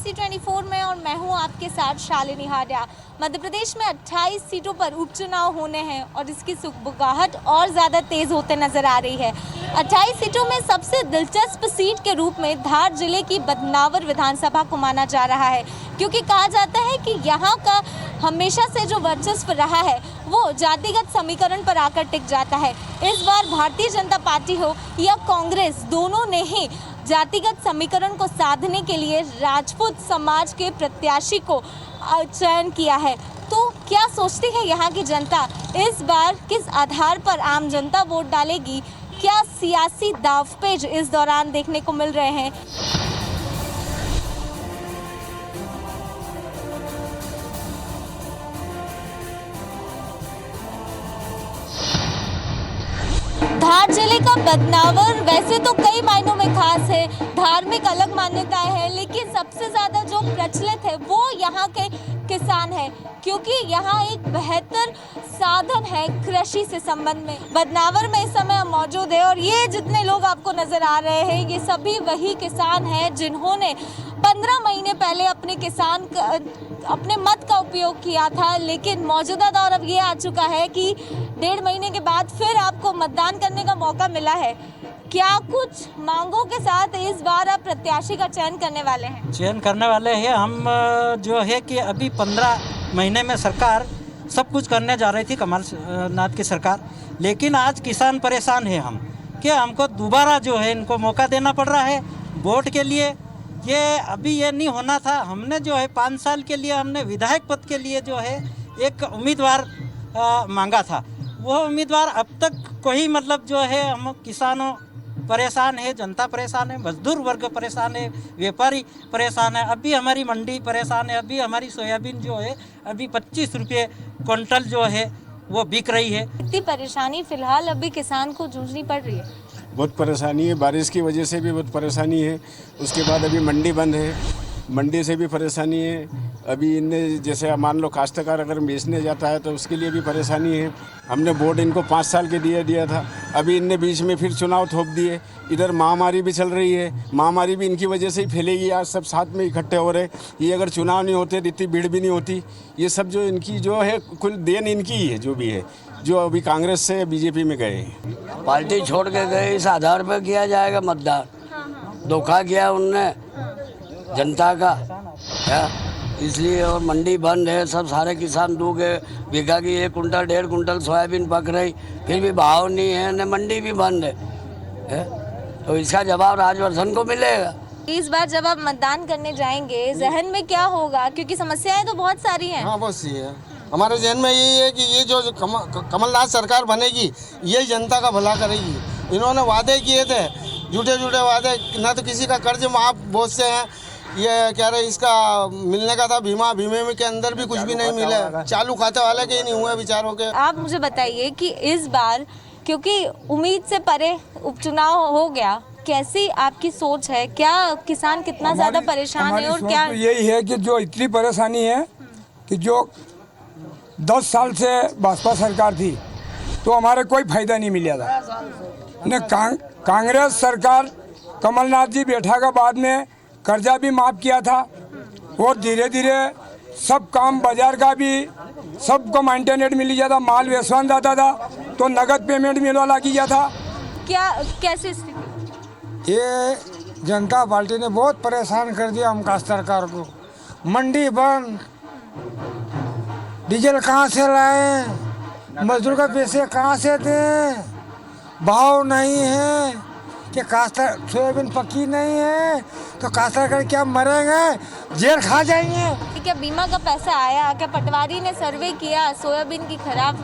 IC24 में और मैं हूं आपके साथ शालिनी हाडिया। मध्य प्रदेश में 28 सीटों पर उपचुनाव होने हैं और इसकी सुगबुगाहट और ज़्यादा तेज़ होते नजर आ रही है। 28 सीटों में सबसे दिलचस्प सीट के रूप में धार जिले की बदनावर विधानसभा को माना जा रहा है, क्योंकि कहा जाता है कि यहाँ का हमेशा से जो वर्चस्व रहा है वो जातिगत समीकरण पर आकर टिक जाता है। इस बार भारतीय जनता पार्टी हो या कांग्रेस, दोनों ने ही जातिगत समीकरण को साधने के लिए राजपूत समाज के प्रत्याशी को चयन किया है। तो क्या सोचती है यहाँ की जनता? इस बार किस आधार पर आम जनता वोट डालेगी? क्या सियासी दांवपेच इस दौरान देखने को मिल रहे हैं? धार जिले का बदनावर वैसे तो कई मायनों में खास है, धार्मिक अलग मान्यताएं हैं, लेकिन सबसे ज़्यादा जो प्रचलित है वो यहाँ के किसान है, क्योंकि यहाँ एक बेहतर साधन है कृषि से संबंध में। बदनावर में इस समय हम मौजूद है और ये जितने लोग आपको नज़र आ रहे हैं ये सभी वही किसान हैं जिन्होंने 15 महीने पहले अपने मत का उपयोग किया था, लेकिन मौजूदा दौर अब ये आ चुका है कि 1.5 महीने के बाद फिर आपको मतदान करने का मौका मिला है। क्या कुछ मांगों के साथ इस बार आप प्रत्याशी का चयन करने वाले हैं? चयन करने वाले हैं हम। जो है कि अभी 15 महीने में सरकार सब कुछ करने जा रही थी, कमलनाथ की सरकार, लेकिन आज किसान परेशान है हम कि हमको दोबारा जो है इनको मौका देना पड़ रहा है वोट के लिए। ये अभी ये नहीं होना था। हमने जो है 5 साल के लिए हमने विधायक पद के लिए जो है एक उम्मीदवार मांगा था। वो उम्मीदवार अब तक कोई मतलब जो है, हम किसानों परेशान है, जनता परेशान है, मजदूर वर्ग परेशान है, व्यापारी परेशान है, अभी हमारी मंडी परेशान है, अभी हमारी सोयाबीन जो है अभी 25 रुपये क्विंटल जो है वो बिक रही है। इतनी परेशानी फिलहाल अभी किसान को जूझनी पड़ रही है? बहुत परेशानी है, बारिश की वजह से भी बहुत परेशानी है। उसके बाद अभी मंडी बंद है, मंडी से भी परेशानी है। अभी इनने जैसे मान लो काश्तकार अगर बेचने जाता है तो उसके लिए भी परेशानी है। हमने वोट इनको 5 साल के दिया था, अभी इनने बीच में फिर चुनाव थोप दिए। इधर महामारी भी चल रही है, महामारी भी इनकी वजह से ही फैलेगी। आज सब साथ में इकट्ठे हो रहे, ये अगर चुनाव नहीं होते तो इतनी भीड़ भी नहीं होती। ये सब जो इनकी जो है कुल देन इनकी ही है, जो भी है, जो अभी कांग्रेस से बीजेपी में गए। पार्टी छोड़ के गए, इस आधार पर किया जाएगा मतदान। धोखा किया उनने जनता का, क्या इसलिए। और मंडी बंद है, सब सारे किसान दूगे बीघा की 1 कुंटल 1.5 कुंटल सोयाबीन पक रही, फिर भी भाव नहीं है, न मंडी भी बंद है? तो इसका जवाब राजवर्धन को मिलेगा। इस बार जब आप मतदान करने जाएंगे जहन में क्या होगा? क्योंकि समस्याएं तो बहुत सारी हैं। हाँ, बहुत सी है। हमारे जहन में यही है कि ये जो कमलनाथ सरकार बनेगी ये जनता का भला करेगी। इन्होंने वादे किए थे, झूठे वादे, ना तो किसी का कर्ज माफ बहुत से हैं। ये कह रहे इसका मिलने का था बीमे में के अंदर भी कुछ भी नहीं मिला, चालू खाते वाले के ही नहीं हुए बेचारों के। आप मुझे बताइए कि इस बार क्योंकि उम्मीद से परे उपचुनाव हो गया, कैसी आपकी सोच है? क्या किसान कितना ज्यादा परेशान है? और क्या यही है कि जो इतनी परेशानी है कि जो 10 साल से भाजपा सरकार थी तो हमारे कोई फायदा नहीं मिला था। ने कांग्रेस सरकार कमलनाथ जी बैठा का बाद में कर्जा भी माफ़ किया था और धीरे धीरे सब काम बाजार का भी सबको इंटरनेट मिल गया था, माल वेचवान जाता था तो नगद पेमेंट मिलने वाला किया था। क्या कैसी स्थिति? ये जनता पार्टी ने बहुत परेशान कर दिया हम काश्तकार को। मंडी बंद, डीजल कहाँ से लाए, मजदूर का पैसे कहाँ से दें, भाव नहीं है कि काश्तकार, सोयाबीन पकी नहीं है तो काश्तकार क्या मरेंगे, जेल खा जाएंगे। क्या बीमा का पैसा आया? क्या पटवारी ने सर्वे किया सोयाबीन की खराब?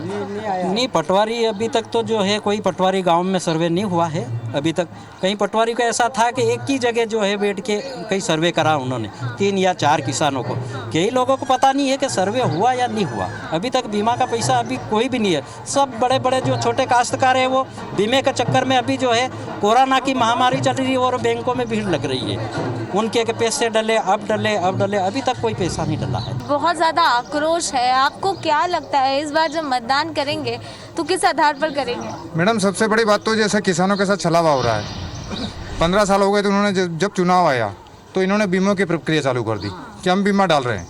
नहीं, पटवारी अभी तक तो जो है कोई पटवारी गांव में सर्वे नहीं हुआ है अभी तक। कहीं पटवारी को ऐसा था कि एक ही जगह जो है बैठ के कई सर्वे करा उन्होंने 3 या 4 किसानों को। कई लोगों को पता नहीं है कि सर्वे हुआ या नहीं हुआ। अभी तक बीमा का पैसा अभी कोई भी नहीं है। सब बड़े बड़े जो छोटे काश्तकार है वो बीमे के चक्कर में अभी जो है कोरोना की महामारी चल रही है और बैंकों में भीड़ लग रही है। उनके पैसे डले, अब डले, अभी तक कोई पैसा नहीं डला है। बहुत ज़्यादा आक्रोश है। आपको क्या लगता है इस बार जब मतदान करेंगे तो किस आधार पर करेंगे? मैडम, सबसे बड़ी बात तो जैसा किसानों के साथ छलावा हो रहा है। 15 साल हो गए तो उन्होंने जब चुनाव आया तो इन्होंने बीमा की प्रक्रिया चालू कर दी कि हम बीमा डाल रहे हैं।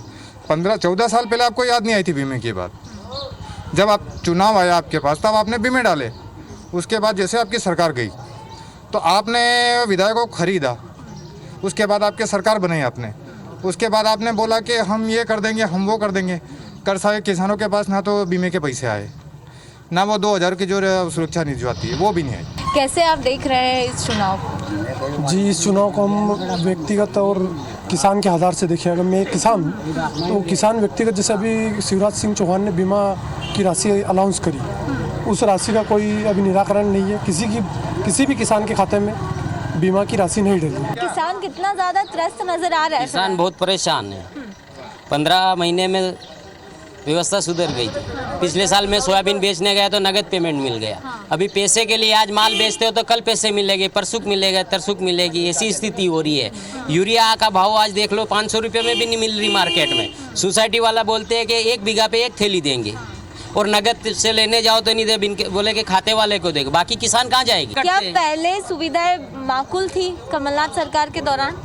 15-14 साल पहले आपको याद नहीं आई थी बीमे की बात। जब आप चुनाव आया आपके पास तब आपने बीमे डाले। उसके बाद जैसे आपकी सरकार गई तो आपने विधायकों को खरीदा। उसके बाद आपके सरकार बनाई आपने। उसके बाद आपने बोला कि हम ये कर देंगे, हम वो कर देंगे। कर सारे किसानों के पास ना तो बीमे के पैसे आए, ना वो 2000 की जो सुरक्षा निधि आती है वो भी नहीं आई। कैसे आप देख रहे हैं इस चुनाव को? जी, इस चुनाव को हम व्यक्तिगत और किसान के आधार से देखें। अगर मैं किसान, तो किसान व्यक्तिगत, जैसे अभी शिवराज सिंह चौहान ने बीमा की राशि अनाउंस करी, उस राशि का कोई अभी निराकरण नहीं है। किसी भी किसान के खाते में बीमा की राशि नहीं डली। किसान कितना ज़्यादा त्रस्त नजर आ रहा है? किसान बहुत परेशान है। 15 महीने में व्यवस्था सुधर गई थी। पिछले साल मैं सोयाबीन बेचने गया तो नगद पेमेंट मिल गया। अभी पैसे के लिए आज माल बेचते हो तो कल पैसे मिलेंगे, परसुक मिलेगा, तरसुक मिलेगी, ऐसी स्थिति हो रही है। यूरिया का भाव आज देख लो 500 रुपये में भी नहीं मिल रही मार्केट में। सोसाइटी वाला बोलते हैं कि 1 बीघा पे 1 थैली देंगे और नगद से लेने जाओ तो नहीं दे, बोले कि खाते वाले को देगा, बाकी किसान कहाँ जाएगी? क्या पहले सुविधाएं माकूल थी कमलनाथ सरकार के दौरान?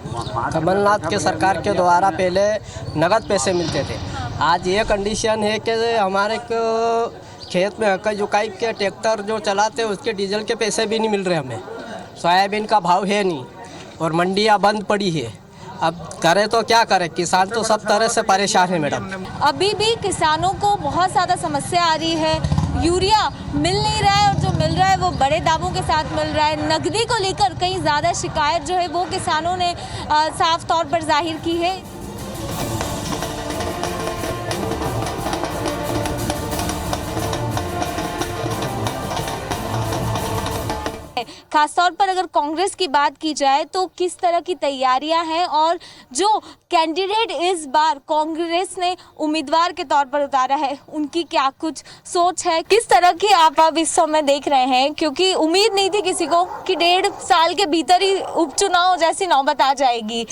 कमलनाथ के सरकार के द्वारा पहले नगद पैसे मिलते थे। आज ये कंडीशन है कि हमारे को खेत में हक्का जुकाई के ट्रैक्टर जो चलाते हैं उसके डीजल के पैसे भी नहीं मिल रहे हमें। सोयाबीन का भाव है नहीं और मंडियाँ बंद पड़ी है। अब करें तो क्या करें, किसान तो सब तरह से परेशान है मैडम। अभी भी किसानों को बहुत ज़्यादा समस्या आ रही है। यूरिया मिल नहीं रहा है और जो मिल रहा है वो बड़े दामों के साथ मिल रहा है। नकदी को लेकर कई ज़्यादा शिकायत जो है वो किसानों ने साफ तौर पर जाहिर की है। खासतौर पर अगर कांग्रेस की बात की जाए तो किस तरह की तैयारियां हैं और जो कैंडिडेट इस बार कांग्रेस ने उम्मीदवार के तौर पर उतारा है उनकी क्या कुछ सोच है, किस तरह की आप अब इस समय देख रहे हैं? क्योंकि उम्मीद नहीं थी किसी को कि 1.5 साल के भीतर ही उपचुनाव जैसी नौबत आ जाएगी।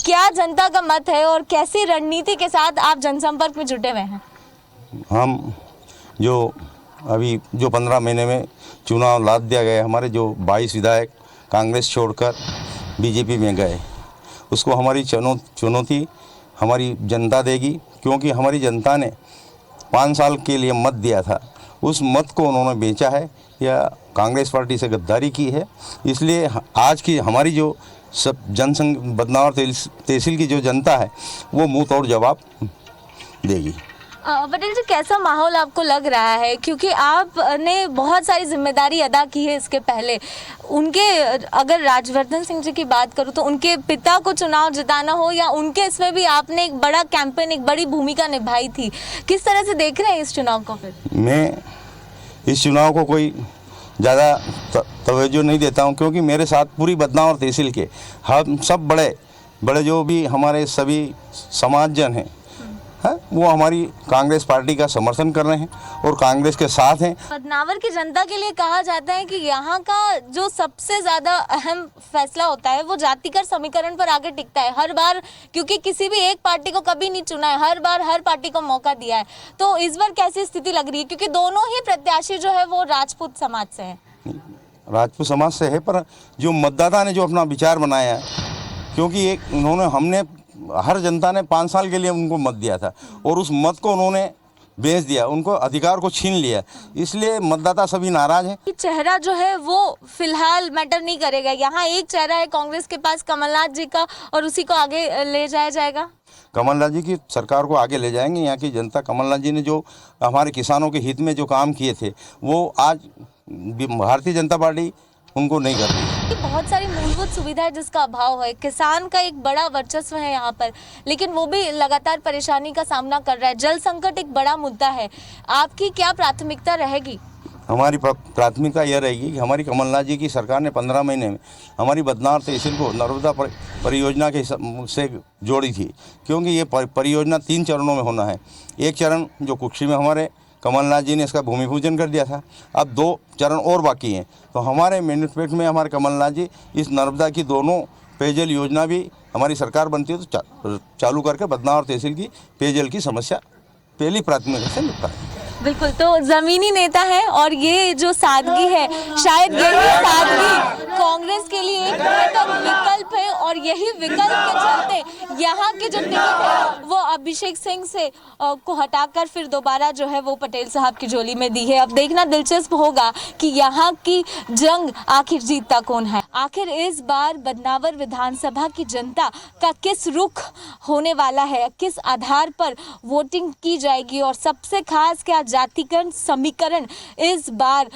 क्या जनता का मत है और कैसी रणनीति के साथ आप जनसंपर्क में जुटे हुए हैं? हम अभी 15 महीने में चुनाव लाद दिया गया, हमारे जो 22 विधायक कांग्रेस छोड़कर बीजेपी में गए, उसको हमारी चुनौती हमारी जनता देगी। क्योंकि हमारी जनता ने 5 साल के लिए मत दिया था, उस मत को उन्होंने बेचा है या कांग्रेस पार्टी से गद्दारी की है। इसलिए आज की हमारी जो सब जनसंघ बदनावर तहसील की जो जनता है वो मुँह तोड़ जवाब देगी। पटेल जी, कैसा माहौल आपको लग रहा है? क्योंकि आपने बहुत सारी जिम्मेदारी अदा की है इसके पहले। उनके, अगर राजवर्धन सिंह जी की बात करूं तो उनके पिता को चुनाव जिताना हो या उनके, इसमें भी आपने एक बड़ा कैंपेन, एक बड़ी भूमिका निभाई थी। किस तरह से देख रहे हैं इस चुनाव को? फिर मैं इस चुनाव को कोई ज़्यादा तवज्जो नहीं देता हूँ, क्योंकि मेरे साथ पूरी बदनावर तहसील के हम सब बड़े जो भी हमारे सभी समाजजन हैं वो हमारी कांग्रेस पार्टी का समर्थन कर रहे हैं और कांग्रेस के साथ हैं। बदनावर की जनता के लिए कहा जाता है कि यहाँ का जो सबसे ज़्यादा अहम फैसला होता है वो जातिगत समीकरण पर आगे टिकता है हर बार, क्योंकि किसी भी एक पार्टी को कभी नहीं चुना है, हर बार हर पार्टी को मौका दिया है। तो इस बार कैसी स्थिति लग रही है? क्योंकि दोनों ही प्रत्याशी जो है वो राजपूत समाज से है। राजपूत समाज से है, पर जो मतदाता ने जो अपना विचार बनाया है, क्योंकि हमने हर जनता ने 5 साल के लिए उनको मत दिया था और उस मत को उन्होंने बेच दिया, उनको अधिकार को छीन लिया, इसलिए मतदाता सभी नाराज हैं। चेहरा जो है वो फिलहाल मैटर नहीं करेगा। यहाँ एक चेहरा है कांग्रेस के पास, कमलनाथ जी का, और उसी को आगे ले जाया जाएगा। कमलनाथ जी की सरकार को आगे ले जाएंगे। यहाँ की जनता, कमलनाथ जी ने जो हमारे किसानों के हित में जो काम किए थे वो आज भारतीय जनता पार्टी उनको नहीं कर रही। बहुत सारी मूलभूत सुविधाएं जिसका अभाव है, किसान का एक बड़ा वर्चस्व है यहाँ पर, लेकिन वो भी लगातार परेशानी का सामना कर रहा है। जल संकट एक बड़ा मुद्दा है। आपकी क्या प्राथमिकता रहेगी? हमारी प्राथमिकता यह रहेगी कि हमारी कमलनाथ जी की सरकार ने 15 महीने में हमारी बदनावर तहसील को नर्मदा परियोजना के से जोड़ी थी, क्योंकि ये परियोजना 3 चरणों में होना है। एक चरण जो कुक्षी में हमारे कमलनाथ जी ने इसका भूमि पूजन कर दिया था, अब 2 चरण और बाकी हैं। तो हमारे मैनिफेस्टो में हमारे कमलनाथ जी इस नर्मदा की दोनों पेयजल योजना भी हमारी सरकार बनती है तो चालू करके बदनावर तहसील की पेयजल की समस्या पहली प्राथमिकता से निपटाएं। बिल्कुल, तो ज़मीनी नेता है और ये जो सादगी है, शायद यही सादगी कांग्रेस के लिए एक बेहतर विकल्प विकल्प है और यही विकल्प के चलते यहाँ के जो टिकट है वो अभिषेक सिंह से को हटाकर फिर दोबारा जो है वो पटेल साहब की झोली में दी है। अब देखना दिलचस्प होगा कि यहाँ की जंग आखिर जीतता कौन है। आखिर इस बार बदनावर विधानसभा की जनता का किस रुख होने वाला है, किस आधार पर वोटिंग की जाएगी और सबसे खास क्या जातिगत समीकरण इस बार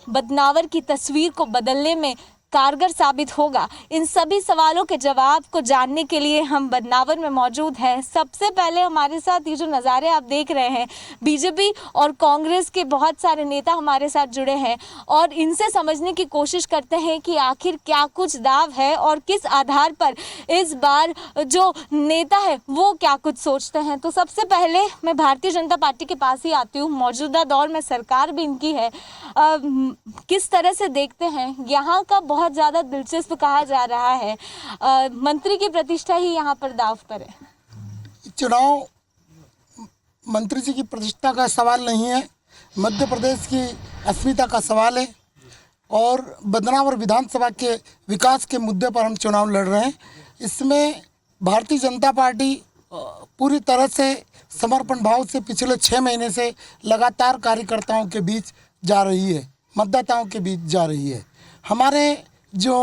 बदनावर की तस्वीर को बदलने में कारगर साबित होगा। इन सभी सवालों के जवाब को जानने के लिए हम बदनावर में मौजूद हैं। सबसे पहले हमारे साथ ये जो नज़ारे आप देख रहे हैं, बीजेपी और कांग्रेस के बहुत सारे नेता हमारे साथ जुड़े हैं और इनसे समझने की कोशिश करते हैं कि आखिर क्या कुछ दाव है और किस आधार पर इस बार जो नेता है वो क्या कुछ सोचते हैं। तो सबसे पहले मैं भारतीय जनता पार्टी के पास ही आती हूँ। मौजूदा दौर में सरकार भी इनकी है, किस तरह से देखते हैं? यहाँ का बहुत ज़्यादा दिलचस्प कहा जा रहा है, मंत्री की प्रतिष्ठा ही यहाँ पर दाव पर है। चुनाव मंत्री जी की प्रतिष्ठा का सवाल नहीं है, मध्य प्रदेश की अस्मिता का सवाल है और बदनावर विधानसभा के विकास के मुद्दे पर हम चुनाव लड़ रहे हैं। इसमें भारतीय जनता पार्टी पूरी तरह से समर्पण भाव से पिछले 6 महीने से लगातार कार्यकर्ताओं के बीच जा रही है, मतदाताओं के बीच जा रही है। हमारे जो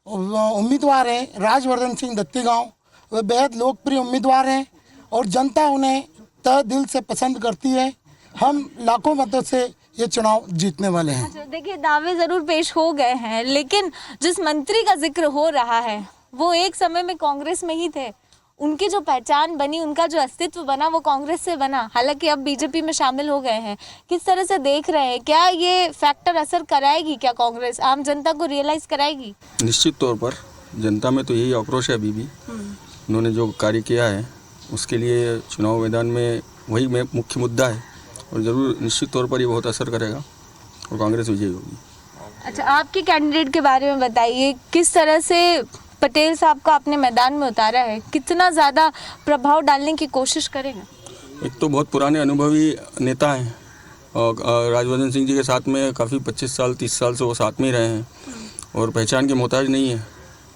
उम्मीदवार हैं राजवर्धन सिंह दत्तीगांव, वे बेहद लोकप्रिय उम्मीदवार हैं और जनता उन्हें तहे दिल से पसंद करती है। हम लाखों मतों से ये चुनाव जीतने वाले हैं। अच्छा, देखिए दावे ज़रूर पेश हो गए हैं, लेकिन जिस मंत्री का जिक्र हो रहा है वो एक समय में कांग्रेस में ही थे। उनकी जो पहचान बनी, उनका जो अस्तित्व बना वो कांग्रेस से बना, हालांकि अब बीजेपी में शामिल हो गए हैं। किस तरह से देख रहे हैं, क्या ये फैक्टर असर कराएगी, क्या कांग्रेस आम जनता को रियलाइज़ कराएगी? निश्चित तौर पर जनता में तो यही आक्रोश है अभी भी। उन्होंने जो कार्य किया है उसके लिए चुनाव मैदान में वही मुख्य मुद्दा है और ज़रूर निश्चित तौर पर ये बहुत असर करेगा और कांग्रेस विजयी होगी। अच्छा, आपके कैंडिडेट के बारे में बताइए, किस तरह से पटेल साहब को आपने मैदान में उतारा है, कितना ज़्यादा प्रभाव डालने की कोशिश करेंगे? एक तो बहुत पुराने अनुभवी नेता हैं और राजवर्धन सिंह जी के साथ में काफ़ी 25 साल 30 साल से वो साथ में ही रहे हैं और पहचान के मोहताज नहीं है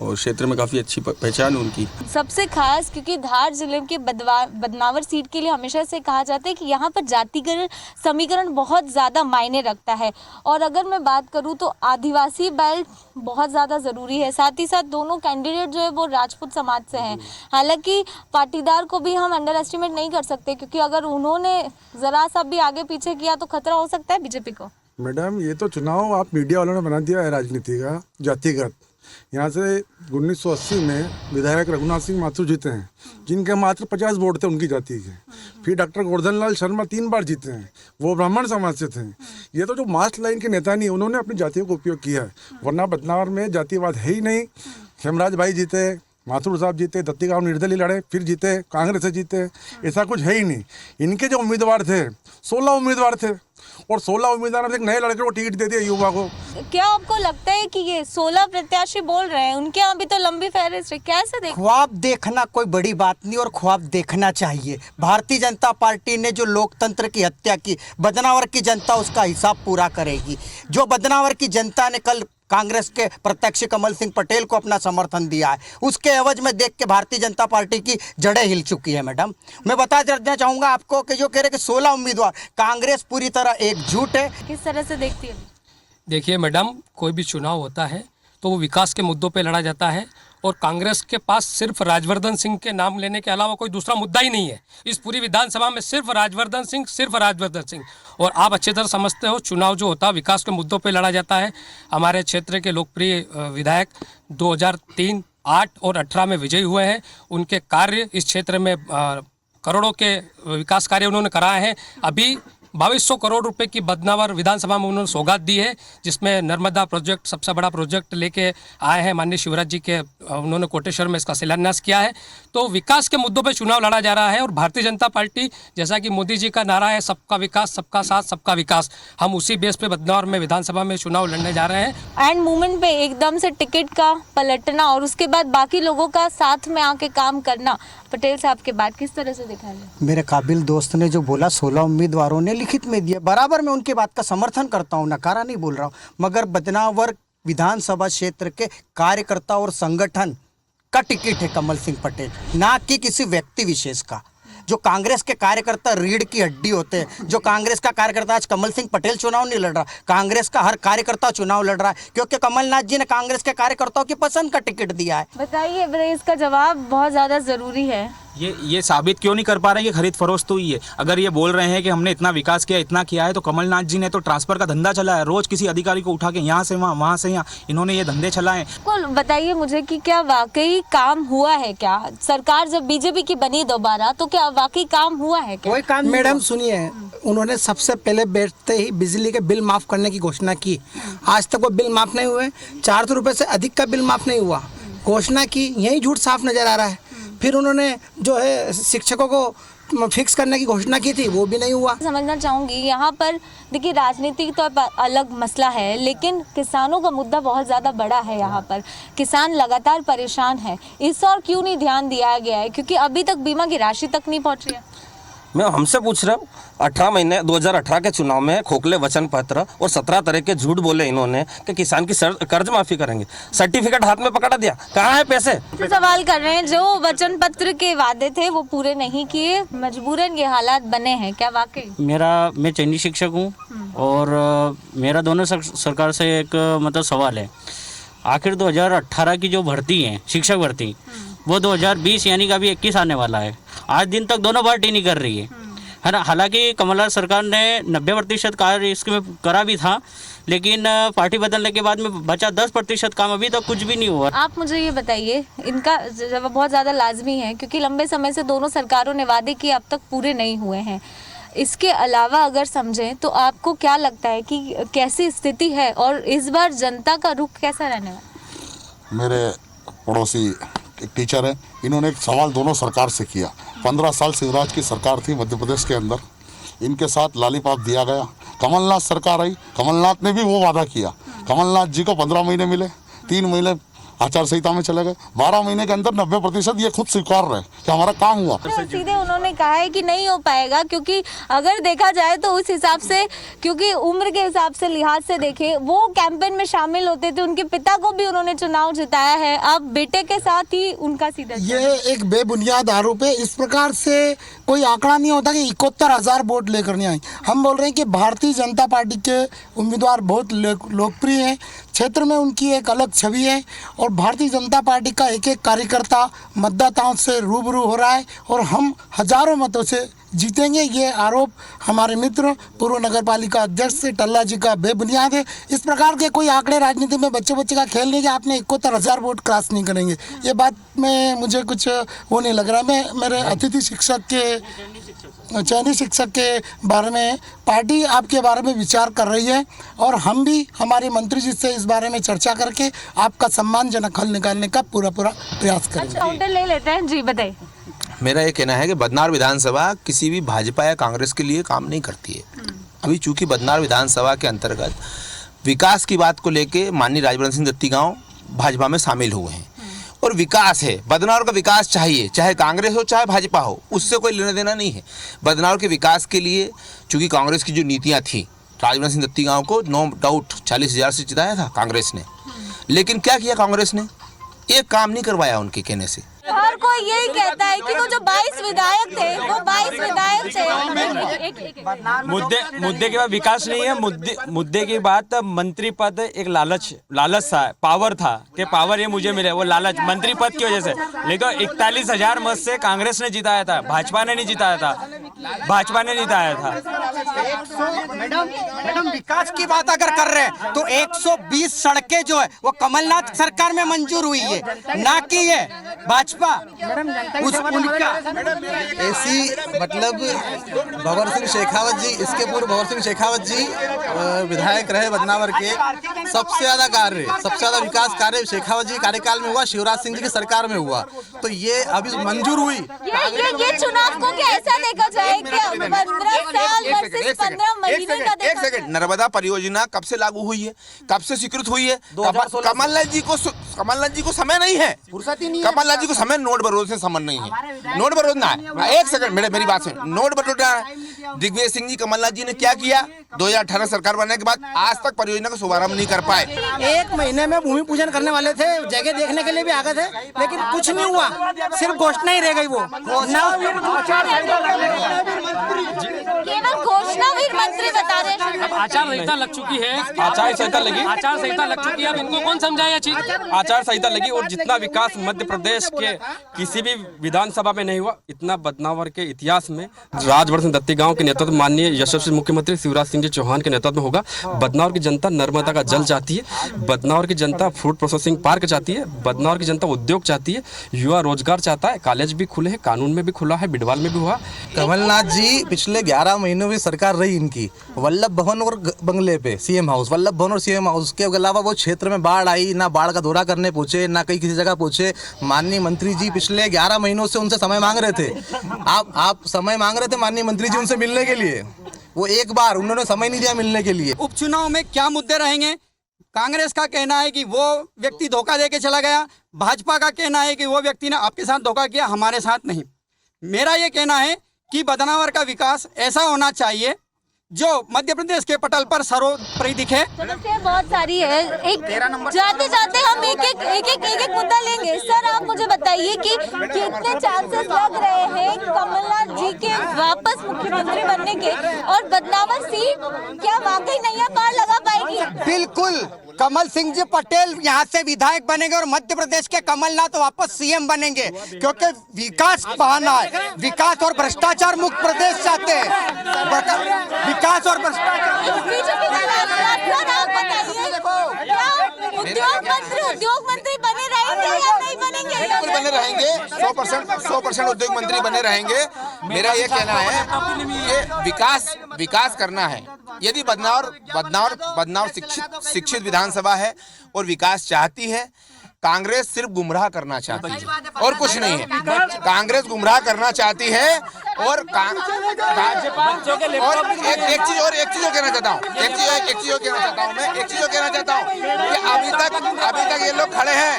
और क्षेत्र में काफ़ी अच्छी पहचान है उनकी। सबसे खास क्योंकि धार जिले के बदनावर सीट के लिए हमेशा से कहा जाता है कि यहाँ पर जातिगत समीकरण बहुत ज़्यादा मायने रखता है और अगर मैं बात करूँ तो आदिवासी बेल्ट बहुत ज़्यादा ज़रूरी है। साथ ही साथ दोनों कैंडिडेट जो है वो राजपूत समाज से हैं। हालांकि पाटीदार को भी हम अंडर एस्टिमेट नहीं कर सकते क्योंकि अगर उन्होंने ज़रा सा भी आगे पीछे किया तो खतरा हो सकता है बीजेपी को। मैडम, ये तो चुनाव आप मीडिया वालों ने बना दिया है राजनीति का जातिगत। यहाँ से 1980 में विधायक रघुनाथ सिंह माथुर जीते हैं जिनके मात्र 50 वोट थे उनकी जाति के। फिर डॉक्टर गोवर्धन लाल शर्मा 3 बार जीते हैं, वो ब्राह्मण समाज से थे। ये तो जो मास्ट लाइन के नेता नहीं, उन्होंने अपनी जातियों को उपयोग किया है, वरना बदनावर में जातिवाद है ही नहीं। हेमराज भाई जीते, माथुर साहब जीते, दत्तीगांव निर्दलीय लड़े फिर जीते, कांग्रेस से जीते, ऐसा कुछ है ही नहीं। इनके जो उम्मीदवार थे 16 उम्मीदवार थे और 16 उम्मीदवार में एक नए लड़के को टिकट दे दिया युवा को। क्या आपको लगता है कि ये 16 प्रत्याशी बोल रहे हैं, उनके यहाँ भी तो लंबी फहरिस्त है, कैसे देख? ख्वाब देखना कोई बड़ी बात नहीं और ख्वाब देखना चाहिए। भारतीय जनता पार्टी ने जो लोकतंत्र की हत्या की, बदनावर की जनता उसका हिसाब पूरा करेगी। जो बदनावर की जनता ने कल कांग्रेस के प्रत्याशी कमल सिंह पटेल को अपना समर्थन दिया है, उसके एवज में देख के भारतीय जनता पार्टी की जड़ें हिल चुकी है। मैडम, मैं बता देना चाहूँगा आपको कि जो कह रहे कि 16 उम्मीदवार, कांग्रेस पूरी तरह एकजुट है। किस तरह से देखती है? देखिए मैडम, कोई भी चुनाव होता है तो वो विकास के मुद्दों पे लड़ा जाता है और कांग्रेस के पास सिर्फ राजवर्धन सिंह के नाम लेने के अलावा कोई दूसरा मुद्दा ही नहीं है। इस पूरी विधानसभा में सिर्फ राजवर्धन सिंह। और आप अच्छी तरह समझते हो, चुनाव जो होता है विकास के मुद्दों पे लड़ा जाता है। हमारे क्षेत्र के लोकप्रिय विधायक 2003, 8 और 18 में विजयी हुए हैं। उनके कार्य इस क्षेत्र में करोड़ों के विकास कार्य उन्होंने कराए हैं। अभी 2200 करोड़ रुपए की बदनावर विधानसभा में उन्होंने सौगात दी है, जिसमें नर्मदा प्रोजेक्ट सबसे बड़ा प्रोजेक्ट लेके आए हैं माननीय शिवराज जी के। उन्होंने कोटेश्वर में इसका शिलान्यास किया है। तो विकास के मुद्दों पे चुनाव लड़ा जा रहा है और भारतीय जनता पार्टी, जैसा कि मोदी जी का नारा है सबका विकास, सबका साथ, सबका विकास, हम उसी बेस पे बदनावर में विधानसभा में चुनाव लड़ने जा रहे हैं। एंड मूवमेंट पे एकदम से टिकट का पलटना और उसके बाद बाकी लोगों का साथ में आके काम करना, पटेल साहब के बाद किस तरह से दिखा रहे? मेरे काबिल दोस्त ने जो बोला 16 उम्मीदवारों ने लिखित में दिया, बराबर मैं उनकी बात का समर्थन करता हूँ, नकारा नहीं बोल रहा हूँ, मगर बदनावर विधानसभा क्षेत्र के कार्यकर्ता और संगठन का टिकट है कमल सिंह पटेल, ना कि किसी व्यक्ति विशेष का। जो कांग्रेस के कार्यकर्ता रीढ़ की हड्डी होते हैं, जो कांग्रेस का कार्यकर्ता, आज कमल सिंह पटेल चुनाव नहीं लड़ रहा, कांग्रेस का हर कार्यकर्ता चुनाव लड़ रहा है, क्योंकि कमलनाथ जी ने कांग्रेस के कार्यकर्ताओं की पसंद का टिकट दिया है। बताइए, इसका जवाब बहुत ज़्यादा ज़रूरी है। ये साबित क्यों नहीं कर पा रहे कि खरीद फरोख्त हुई है? अगर ये बोल रहे हैं कि हमने इतना विकास किया, इतना किया है, तो कमलनाथ जी ने तो ट्रांसफर का धंधा चलाया, रोज किसी अधिकारी को उठा के यहाँ से वहाँ, वहाँ से यहाँ, इन्होंने ये धंधे चलाए। बताइए मुझे कि क्या वाकई काम हुआ है? क्या सरकार जब बीजेपी की बनी दोबारा, तो क्या वाकई काम हुआ है? क्या कोई काम? मैडम सुनिए, उन्होंने सबसे पहले बैठते ही बिजली के बिल माफ करने की घोषणा की। आज तक वो बिल माफ नहीं हुए, 400 रुपये से अधिक का बिल माफ नहीं हुआ। घोषणा की, यही झूठ साफ नजर आ रहा है। फिर उन्होंने जो है शिक्षकों को फिक्स करने की घोषणा की थी, वो भी नहीं हुआ। समझना चाहूँगी यहाँ पर, देखिए राजनीति तो अलग मसला है, लेकिन किसानों का मुद्दा बहुत ज़्यादा बड़ा है। यहाँ पर किसान लगातार परेशान है, इस और क्यों नहीं ध्यान दिया गया है? क्योंकि अभी तक बीमा की राशि तक नहीं पहुँची है। मैं हमसे पूछ रहा हूँ, 18 महीने 2018 के चुनाव में खोखले वचन पत्र और 17 तरह के झूठ बोले इन्होंने कि किसान की कर्ज माफी करेंगे, सर्टिफिकेट हाथ में पकड़ा दिया, कहाँ है पैसे? सवाल कर रहे हैं, जो वचन पत्र के वादे थे वो पूरे नहीं किए, मजबूरन ये हालात बने हैं, क्या वाकई? मैं चयनी शिक्षक हूँ और मेरा दोनों सरकार से एक मतलब सवाल है। आखिर 2018 की जो भर्ती है, शिक्षक भर्ती, वो 2020 यानी कि अभी 21 आने वाला है, आज दिन तक दोनों पार्टी नहीं कर रही है ना। हालांकि कमलनाथ सरकार ने 90% कार्य इसमें करा भी था, लेकिन पार्टी बदलने के बाद में बचा 10% काम, अभी तक कुछ भी नहीं हुआ। आप मुझे ये बताइए, इनका जवाब बहुत ज़्यादा लाजमी है, क्योंकि लंबे समय से दोनों सरकारों ने वादे किए, अब तक पूरे नहीं हुए हैं। इसके अलावा अगर समझें तो आपको क्या लगता है कि कैसी स्थिति है और इस बार जनता का रुख कैसा रहने वाला? मेरे पड़ोसी एक टीचर है, इन्होंने एक सवाल दोनों सरकार से किया। 15 साल शिवराज की सरकार थी मध्य प्रदेश के अंदर, इनके साथ लॉलीपॉप दिया गया। कमलनाथ सरकार आई, कमलनाथ ने भी वो वादा किया। कमलनाथ जी को 15 महीने मिले, 3 महीने आचार संहिता में चले गए, 12 महीने के अंदर 90% ये खुद स्वीकार रहे कि हमारा काम हुआ। सीधे उन्होंने कहा है कि नहीं हो पाएगा, क्योंकि अगर देखा जाए तो उस हिसाब से, क्योंकि उम्र के हिसाब से लिहाज से देखें, वो कैंपेन में शामिल होते थे, उनके पिता को भी उन्होंने चुनाव जिताया है, अब बेटे के साथ ही उनका सीधा। ये एक बेबुनियाद आरोप है। इस प्रकार से कोई आंकड़ा नहीं होता कि 71,000 वोट लेकर नहीं आई। हम बोल रहे हैं कि भारतीय जनता पार्टी के उम्मीदवार बहुत लोकप्रिय हैं, क्षेत्र में उनकी एक अलग छवि है, और भारतीय जनता पार्टी का एक एक कार्यकर्ता मतदाताओं से रूबरू हो रहा है, और हम हजारों मतों से जीतेंगे। ये आरोप हमारे मित्र पूर्व नगर पालिका अध्यक्ष टल्ला जी का बेबुनियाद है। इस प्रकार के कोई आंकड़े राजनीति में बच्चे का खेल नहीं कि आपने 71,000 वोट क्रॉस नहीं करेंगे। ये बात में मुझे कुछ वो नहीं लग रहा। मैं मेरे अतिथि शिक्षक के, चयनी शिक्षक के बारे में, पार्टी आपके बारे में विचार कर रही है, और हम भी हमारे मंत्री जी से इस बारे में चर्चा करके आपका सम्मानजनक हल निकालने का पूरा प्रयास करेंगे। काउंटर ले लेते हैं जी, बताइए। मेरा ये कहना है कि बदनावर विधानसभा किसी भी भाजपा या कांग्रेस के लिए काम नहीं करती है। अभी चूंकि बदनावर विधानसभा के अंतर्गत विकास की बात को लेके माननीय राजवर्धन सिंह दत्तीगांव भाजपा में शामिल हुए हैं, और विकास है, बदनावर का विकास चाहिए, चाहे कांग्रेस हो चाहे भाजपा हो, उससे कोई लेना देना नहीं है। बदनावर के विकास के लिए चूंकि कांग्रेस की जो नीतियाँ थी, राजवर्धन सिंह दत्तीगांव को नो डाउट 40,000 से जिताया था कांग्रेस ने, लेकिन क्या किया कांग्रेस ने? एक काम नहीं करवाया उनके कहने से। हर कोई यही कहता है कि वो जो 22 विधायक थे, वो 22 विधायक थे। मुद्दे के बाद विकास नहीं है, मुद्दे की बात मंत्री पद एक लालच था, पावर था कि पावर ये मुझे मिले, वो लालच मंत्री पद की वजह से। लेकिन 41,000 मत से कांग्रेस ने जिताया था, भाजपा ने नहीं जिताया था, भाजपा ने जिताया था। मैडम विकास की बात अगर कर रहे हैं तो 120 सड़कें जो है वो कमलनाथ सरकार में मंजूर हुई है, ना कि ये भाजपा। ऐसी मतलब भंवर सिंह शेखावत जी, इसके पूर्व भंवर सिंह शेखावत जी विधायक रहे बदनावर के, सबसे ज्यादा कार्य, सबसे ज्यादा विकास कार्य शेखावत जी कार्यकाल में हुआ, शिवराज सिंह जी की सरकार में हुआ, तो ये अभी मंजूर हुई। ये चुनाव को क्या ऐसा देखा जाए कि 15 साल वर्सेस 15 महीने का देखा? एक सेकंड, नर्मदा परियोजना कब से लागू हुई है, कब से स्वीकृत हुई है? कमलनाथ जी को कमलनाथ जी को समय नहीं है, कमलनाथ जी को समय नोट बरोध से संबंध नहीं है। नोट बरोधना है, एक सेकंड मेरी बात सुन, नोट बरोधना है। दिग्विजय सिंह जी, कमलनाथ जी ने क्या किया? 2018 सरकार बनने के बाद आज तक परियोजना का शुभारंभ नहीं कर पाए। 1 महीने में भूमि पूजन करने वाले थे, जगह देखने के लिए भी आ गए थे, लेकिन कुछ नहीं हुआ, सिर्फ घोषणा ही रह गई। वो केवल घोषणावीर मंत्री बता रहे हैं। अब आचार संहिता लग चुकी है, आचार संहिता लगी, आचार संहिता लग चुकी है, अब इनको कौन समझाए चीज? आचार संहिता लगी और जितना विकास मध्य प्रदेश के किसी भी विधानसभा में नहीं हुआ, इतना बदनावर के इतिहास में राजवर्धन दत्ती गांव के नेतृत्व माननीय यशस्वी मुख्यमंत्री शिवराज सिंह जी चौहान के नेतृत्व में होगा। बदनावर की जनता नर्मदा का जल चाहती है, बदनावर की जनता फूड प्रोसेसिंग पार्क चाहती है, बदनावर की जनता उद्योग चाहती है, युवा रोजगार चाहता है, कॉलेज भी खुले हैं, कानून में भी खुला है, बिडवाल में भी हुआ। कमलनाथ जी पिछले 11 महीनों में सरकार रही इनकी, वल्लभ भवन और बंगले पे सीएम हाउस, वल्लभ भवन और सीएम हाउस के अलावा वो क्षेत्र में बाढ़ आई, ना बाढ़ का दौरा करने पहुंचे, ना कहीं किसी जगह पहुंचे। माननीय मंत्री जी पिछले 11 महीनों से उनसे समय मांग रहे थे, आप समय मांग रहे थे माननीय मंत्री जी उनसे मिलने के लिए, वो एक बार उन्होंने समय नहीं दिया मिलने के लिए। उपचुनाव में क्या मुद्दे रहेंगे? कांग्रेस का कहना है कि वो व्यक्ति धोखा देके चला गया, भाजपा का कहना है कि वो व्यक्ति ने आपके साथ धोखा किया, हमारे साथ नहीं। मेरा ये कहना है कि बदनावर का विकास ऐसा होना चाहिए जो मध्य प्रदेश के पटल पर सर्वोपरि दिखे। बहुत सारी है, एक जाते जाते हम एक मुद्दा लेंगे। सर आप मुझे बताइए कि कितने चांसेस लग रहे हैं कमलनाथ जी के वापस मुख्यमंत्री बनने के, और बदनावर सीट क्या वाकई नैया पार लगा पाएगी? बिल्कुल, कमल सिंह जी पटेल यहाँ से विधायक बनेंगे और मध्य प्रदेश के कमलनाथ वापस सीएम बनेंगे, क्योंकि विकास बहाना है, विकास और भ्रष्टाचार मुक्त प्रदेश चाहते हैं, विकास और भ्रष्टाचार। उद्योग मंत्री बने रहेंगे या नहीं बनेंगे? बिल्कुल बने रहेंगे, 100% उद्योग मंत्री बने रहेंगे। मेरा ये कहना है कि विकास करना है। यदि बदनावर शिक्षित विधानसभा है और विकास चाहती है, कांग्रेस सिर्फ गुमराह करना चाहती है और कुछ नहीं है। कांग्रेस गुमराह करना चाहती है और एक चीज और कहना चाहता हूँ, एक चीज कहना चाहता हूँ कि अभी तक ये लोग खड़े हैं,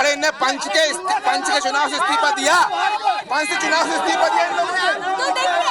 इन्हें पंच के चुनाव से इस्तीफा दिया, इन लोगों ने।